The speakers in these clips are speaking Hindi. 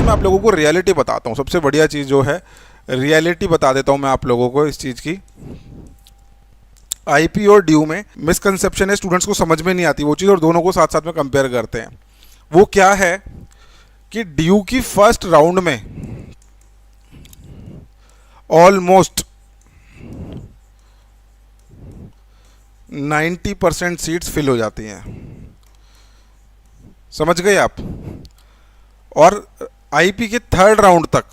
मैं आप लोगों को रियलिटी बताता हूँ। सबसे बढ़िया चीज़ जो है रियलिटी बता देता हूँ मैं आप लोगों को इस चीज़ की। आईपी और ड्यू में मिसकंसेप्शन है, स्टूडेंट्स को समझ में नहीं आती वो चीज़ और दोनों को साथ साथ में कंपेयर करते हैं। वो क्या है कि ड्यू की फर्स्ट राउंड में ऑलमोस्ट 90% सीट्स फिल हो जाती हैं, समझ गए आप। और आईपी के थर्ड राउंड तक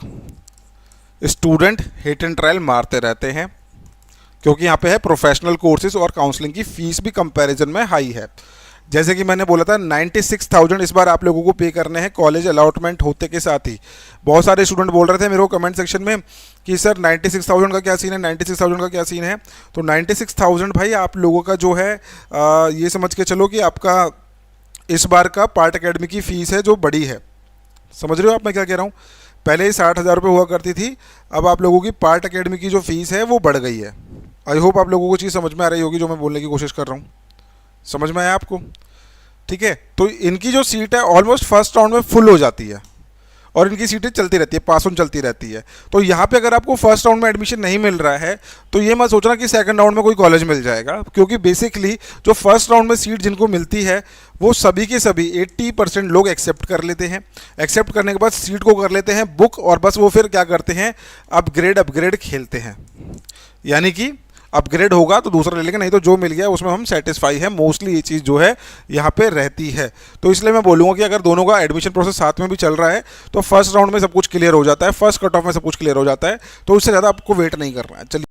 स्टूडेंट हिट एंड ट्रायल मारते रहते हैं, क्योंकि यहाँ पे है प्रोफेशनल कोर्सेज और काउंसलिंग की फीस भी कंपैरिजन में हाई है। जैसे कि मैंने बोला था 96,000 इस बार आप लोगों को पे करने हैं कॉलेज अलॉटमेंट होते के साथ ही। बहुत सारे स्टूडेंट बोल रहे थे मेरे को कमेंट सेक्शन में कि सर 96,000 का क्या सीन है, 96,000 का क्या सीन है। तो 96,000 भाई आप लोगों का जो है ये समझ के चलो कि आपका इस बार का पार्ट एकेडमी की फ़ीस है जो बड़ी है। समझ रहे हो आप मैं क्या कह रहा हूँ। पहले ही 60,000 रुपये हुआ करती थी, अब आप लोगों की पार्ट एकेडमी की जो फ़ीस है वो बढ़ गई है। आई होप आप लोगों को चीज़ समझ में आ रही होगी जो मैं बोलने की कोशिश कर रहा हूँ। समझ में आया आपको, ठीक है। तो इनकी जो सीट है ऑलमोस्ट फर्स्ट राउंड में फुल हो जाती है और इनकी सीटें चलती रहती है, पास ऑन चलती रहती है। तो यहाँ पे अगर आपको फर्स्ट राउंड में एडमिशन नहीं मिल रहा है तो ये मत सोचना कि सेकंड राउंड में कोई कॉलेज मिल जाएगा, क्योंकि बेसिकली जो फर्स्ट राउंड में सीट जिनको मिलती है वो सभी के सभी 80% लोग एक्सेप्ट कर लेते हैं। एक्सेप्ट करने के बाद सीट को कर लेते हैं बुक और बस वो फिर क्या करते हैं, अपग्रेड खेलते हैं। यानी कि अपग्रेड होगा तो दूसरा ले लेंगे, नहीं तो जो मिल गया उसमें हम सेटिस्फाई है। मोस्टली ये चीज़ जो है यहाँ पे रहती है। तो इसलिए मैं बोलूँगा कि अगर दोनों का एडमिशन प्रोसेस साथ में भी चल रहा है तो फर्स्ट राउंड में सब कुछ क्लियर हो जाता है, फर्स्ट कट ऑफ में सब कुछ क्लियर हो जाता है, तो उससे ज़्यादा आपको वेट नहीं करना है। चलिए।